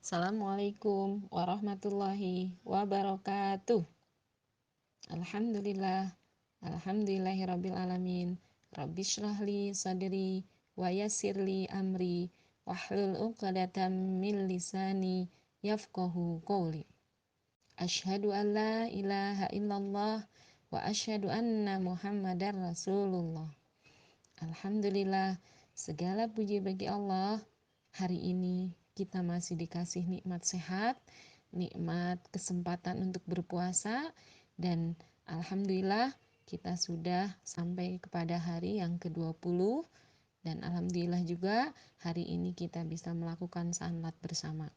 Assalamualaikum warahmatullahi wabarakatuh. Alhamdulillah, alhamdulillahirabbil alamin. Rabbi shrahli sadri wa yassirli amri wahlul 'uqdatam min lisani yafqahu qawli. Asyhadu an la ilaha illallah wa asyhadu anna Muhammadar Rasulullah. Alhamdulillah, segala puji bagi Allah. Hari ini kita masih dikasih nikmat sehat, nikmat kesempatan untuk berpuasa, dan alhamdulillah kita sudah sampai kepada hari yang ke-20, dan alhamdulillah juga hari ini kita bisa melakukan salat bersama.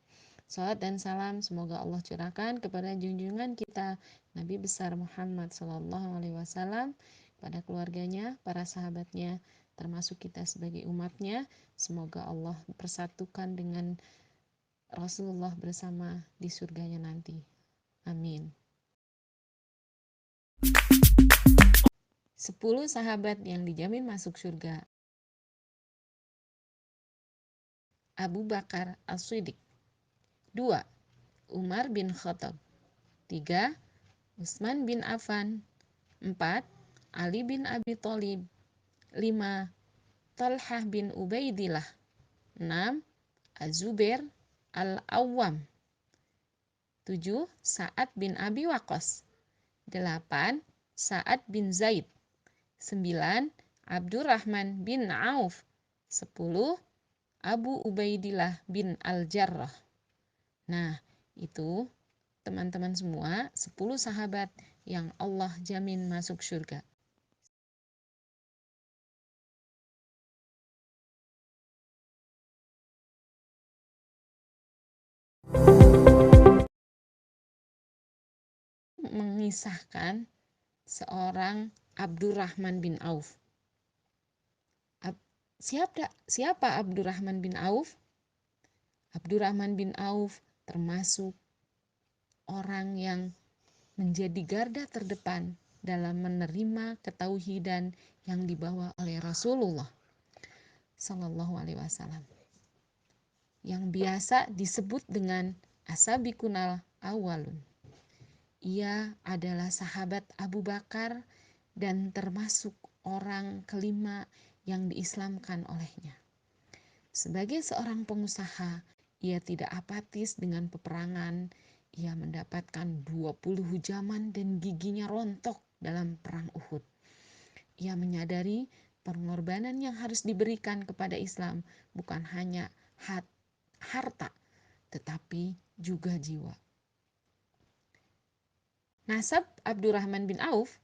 Salat dan salam semoga Allah curahkan kepada junjungan kita Nabi besar Muhammad SAW, pada keluarganya, para sahabatnya, termasuk kita sebagai umatnya. Semoga Allah persatukan dengan Rasulullah bersama di surganya nanti. Amin. 10 sahabat yang dijamin masuk surga. Abu Bakar As-Siddiq. 2. Umar bin Khattab. 3. Utsman bin Affan. 4. Ali bin Abi Thalib. 5. Talhah bin Ubaidillah. 6. Az-Zubair Al-Awwam. 7. Sa'ad bin Abi Waqqas. 8. Sa'ad bin Zaid. 9. Abdurrahman bin Auf. 10. Abu Ubaidillah bin Al-Jarrah. Nah, itu teman-teman semua 10 sahabat yang Allah jamin masuk surga. Mengisahkan seorang Abdurrahman bin Auf. Siapa Abdurrahman bin Auf? Abdurrahman bin Auf termasuk orang yang menjadi garda terdepan dalam menerima ketauhidan yang dibawa oleh Rasulullah Sallallahu Alaihi Wasallam, yang biasa disebut dengan asabikunal awalun. Ia adalah sahabat Abu Bakar dan termasuk orang kelima yang diislamkan olehnya. Sebagai seorang pengusaha, ia tidak apatis dengan peperangan. Ia mendapatkan 20 hujaman dan giginya rontok dalam perang Uhud. Ia menyadari pengorbanan yang harus diberikan kepada Islam bukan hanya harta, tetapi juga jiwa. Nasab Abdurrahman bin Auf,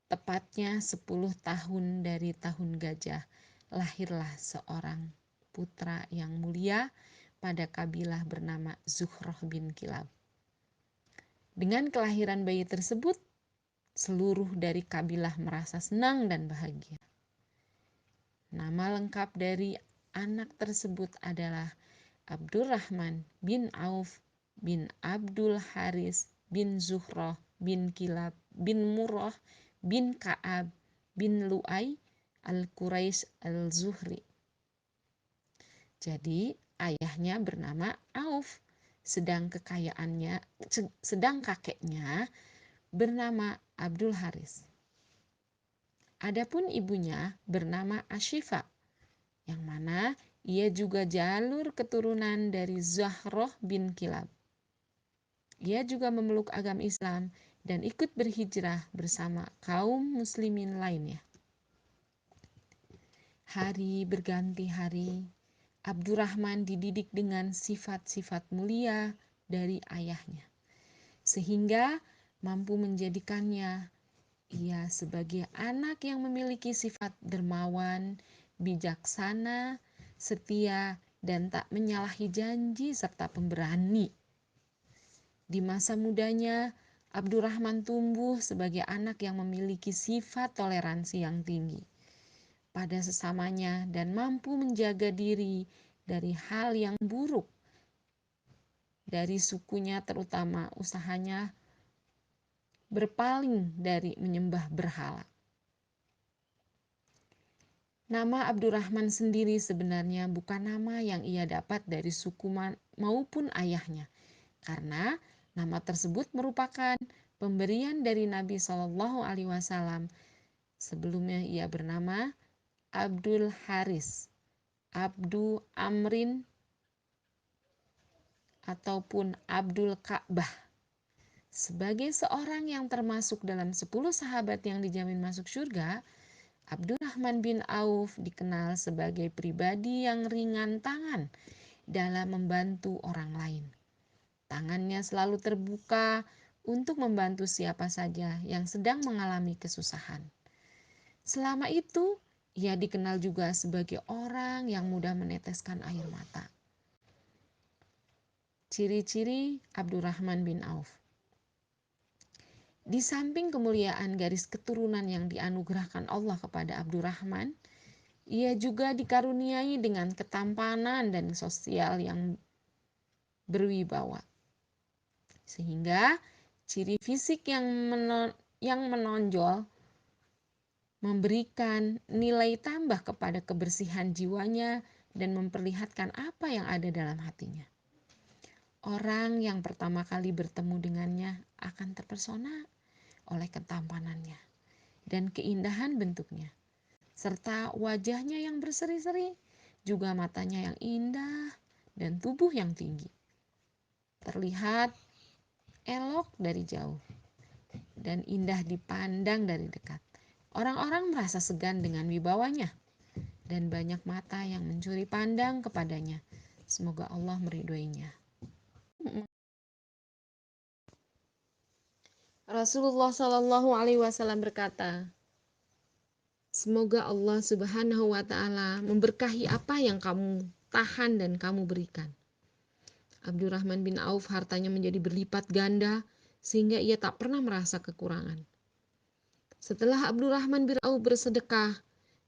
tepatnya 10 tahun dari tahun gajah, lahirlah seorang putra yang mulia pada kabilah bernama Zuhroh bin Kilab. Dengan kelahiran bayi tersebut, seluruh dari kabilah merasa senang dan bahagia. Nama lengkap dari anak tersebut adalah Abdurrahman bin Auf bin Abdul Haris bin Zuhroh bin Kilab bin Murrah bin Ka'ab bin Lu'ay al-Quraisy al-Zuhri. Jadi ayahnya bernama Auf, sedang kakeknya bernama Abdul Haris. Adapun ibunya bernama Ashifa, yang mana ia juga jalur keturunan dari Zuhroh bin Kilab. Ia juga memeluk agama Islam dan ikut berhijrah bersama kaum muslimin lainnya. Hari berganti hari, Abdurrahman dididik dengan sifat-sifat mulia dari ayahnya, sehingga mampu menjadikannya ia sebagai anak yang memiliki sifat dermawan, bijaksana, setia, dan tak menyalahi janji serta pemberani. Di masa mudanya, Abdurrahman tumbuh sebagai anak yang memiliki sifat toleransi yang tinggi pada sesamanya dan mampu menjaga diri dari hal yang buruk dari sukunya, terutama usahanya berpaling dari menyembah berhala. Nama Abdurrahman sendiri sebenarnya bukan nama yang ia dapat dari suku maupun ayahnya, karena nama tersebut merupakan pemberian dari Nabi Shallallahu Alaihi Wasallam. Sebelumnya ia bernama Abdul Haris, Abdu Amrin, ataupun Abdul Ka'bah. Sebagai seorang yang termasuk dalam 10 sahabat yang dijamin masuk surga, Abdurrahman bin Auf dikenal sebagai pribadi yang ringan tangan dalam membantu orang lain. Tangannya selalu terbuka untuk membantu siapa saja yang sedang mengalami kesusahan. Selama itu, ia dikenal juga sebagai orang yang mudah meneteskan air mata. Ciri-ciri Abdurrahman bin Auf. Di samping kemuliaan garis keturunan yang dianugerahkan Allah kepada Abdurrahman, ia juga dikaruniai dengan ketampanan dan sosial yang berwibawa. Sehingga ciri fisik yang menonjol memberikan nilai tambah kepada kebersihan jiwanya dan memperlihatkan apa yang ada dalam hatinya. Orang yang pertama kali bertemu dengannya akan terpesona oleh ketampanannya dan keindahan bentuknya, serta wajahnya yang berseri-seri, juga matanya yang indah dan tubuh yang tinggi. Terlihat elok dari jauh dan indah dipandang dari dekat. Orang-orang merasa segan dengan wibawanya dan banyak mata yang mencuri pandang kepadanya. Semoga Allah meridhoinya. Rasulullah Shallallahu Alaihi Wasallam berkata, semoga Allah Subhanahu Wa Taala memberkahi apa yang kamu tahan dan kamu berikan. Abdurrahman bin Auf hartanya menjadi berlipat ganda sehingga ia tak pernah merasa kekurangan. Setelah Abdurrahman bin Auf bersedekah,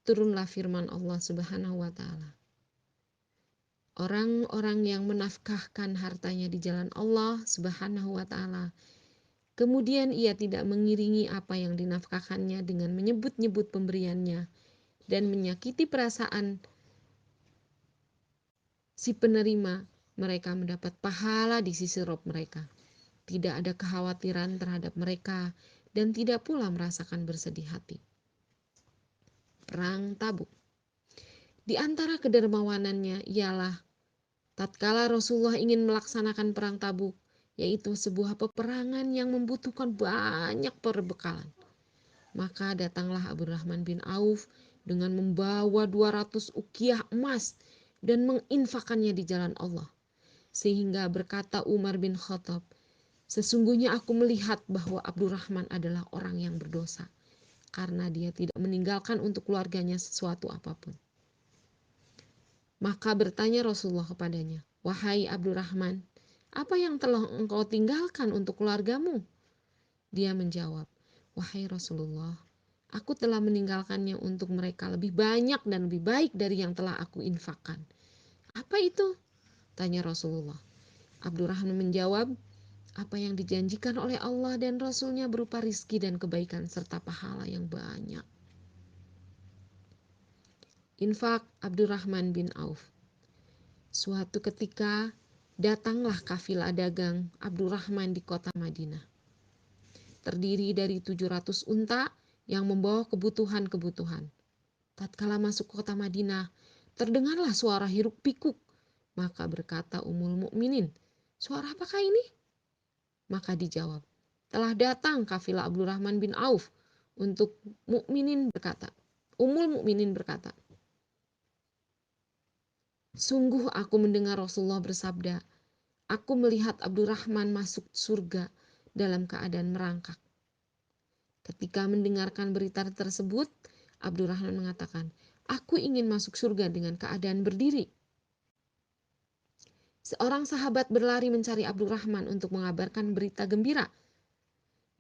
turunlah firman Allah Subhanahu wa taala. Orang-orang yang menafkahkan hartanya di jalan Allah Subhanahu wa taala, kemudian ia tidak mengiringi apa yang dinafkahkannya dengan menyebut-nyebut pemberiannya dan menyakiti perasaan si penerima, mereka mendapat pahala di sisi Rob mereka. Tidak ada kekhawatiran terhadap mereka dan tidak pula merasakan bersedih hati. Perang Tabuk. Di antara kedermawanannya ialah tatkala Rasulullah ingin melaksanakan perang Tabuk, yaitu sebuah peperangan yang membutuhkan banyak perbekalan. Maka datanglah Abdurrahman bin Auf dengan membawa 200 ukiah emas dan menginfakannya di jalan Allah. Sehingga berkata Umar bin Khattab, sesungguhnya aku melihat bahwa Abdurrahman adalah orang yang berdosa karena dia tidak meninggalkan untuk keluarganya sesuatu apapun. Maka bertanya Rasulullah kepadanya, wahai Abdurrahman, apa yang telah engkau tinggalkan untuk keluargamu? Dia menjawab, wahai Rasulullah, aku telah meninggalkannya untuk mereka lebih banyak dan lebih baik dari yang telah aku infakkan. Apa itu? Tanya Rasulullah. Abdurrahman menjawab, apa yang dijanjikan oleh Allah dan Rasulnya berupa rizki dan kebaikan serta pahala yang banyak. Infak Abdurrahman bin Auf. Suatu ketika datanglah kafilah dagang Abdurrahman di kota Madinah. Terdiri dari 700 unta yang membawa kebutuhan-kebutuhan. Tatkala masuk kota Madinah, terdengarlah suara hiruk pikuk. Maka berkata Ummul Mukminin, suara apakah ini? Maka dijawab, telah datang kafilah Abdurrahman bin Auf untuk Mukminin berkata. Ummul Mukminin berkata, sungguh aku mendengar Rasulullah bersabda, aku melihat Abdurrahman masuk surga dalam keadaan merangkak. Ketika mendengarkan berita tersebut, Abdurrahman mengatakan, aku ingin masuk surga dengan keadaan berdiri. Seorang sahabat berlari mencari Abdurrahman untuk mengabarkan berita gembira.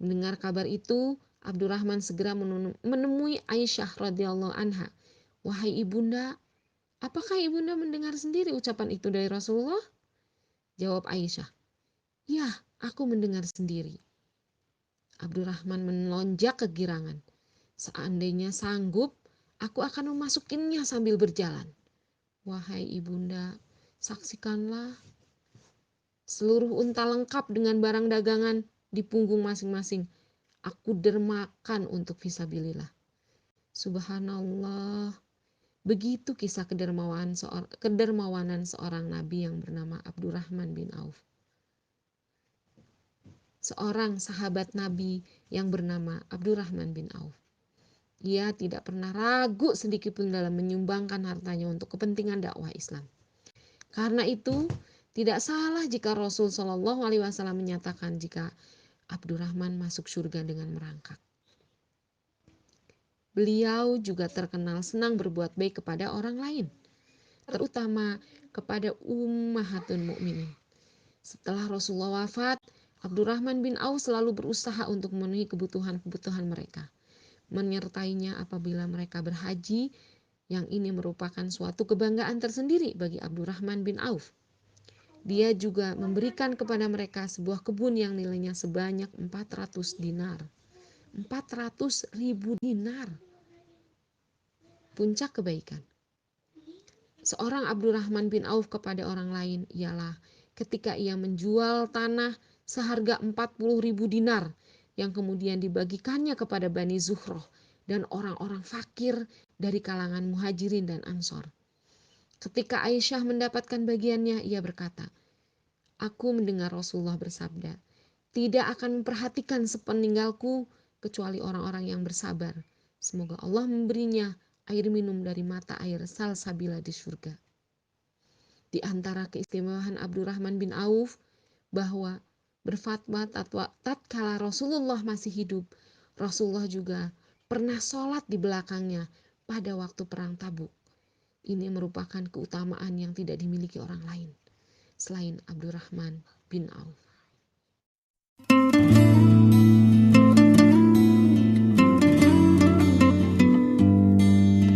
Mendengar kabar itu, Abdurrahman segera menemui Aisyah radhiyallahu anha. Wahai ibunda, apakah ibunda mendengar sendiri ucapan itu dari Rasulullah? Jawab Aisyah, ya, aku mendengar sendiri. Abdurrahman melonjak kegirangan. Seandainya sanggup, aku akan memasukinya sambil berjalan. Wahai ibunda, saksikanlah. seluruh unta lengkap dengan barang dagangan di punggung masing-masing. Aku dermakan untuk fisabilillah. Subhanallah. Begitu kisah kedermawanan seorang nabi yang bernama Abdurrahman bin Auf. Seorang sahabat nabi yang bernama Abdurrahman bin Auf. Ia tidak pernah ragu sedikitpun dalam menyumbangkan hartanya untuk kepentingan dakwah Islam. Karena itu, tidak salah jika Rasul Shallallahu Alaihi Wasallam menyatakan jika Abdurrahman masuk surga dengan merangkak. Beliau juga terkenal senang berbuat baik kepada orang lain, terutama kepada ummahatun mukminin. Setelah Rasulullah wafat, Abdurrahman bin Auf selalu berusaha untuk memenuhi kebutuhan mereka, menyertainya apabila mereka berhaji, yang ini merupakan suatu kebanggaan tersendiri bagi Abdurrahman bin Auf. Dia juga memberikan kepada mereka sebuah kebun yang nilainya sebanyak 400 dinar. 400.000 dinar. Puncak kebaikan seorang Abdurrahman bin Auf kepada orang lain ialah ketika ia menjual tanah seharga 40.000 dinar yang kemudian dibagikannya kepada Bani Zuhroh dan orang-orang fakir dari kalangan muhajirin dan ansor. Ketika Aisyah mendapatkan bagiannya, ia berkata, "Aku mendengar Rasulullah bersabda, tidak akan memperhatikan sepeninggalku kecuali orang-orang yang bersabar. Semoga Allah memberinya air minum dari mata air salsabila di surga." Di antara keistimewaan Abdurrahman bin Auf bahwa berfatwa tatkala Rasulullah masih hidup, Rasulullah juga pernah sholat di belakangnya pada waktu perang Tabuk. Ini merupakan keutamaan yang tidak dimiliki orang lain selain Abdurrahman bin Auf.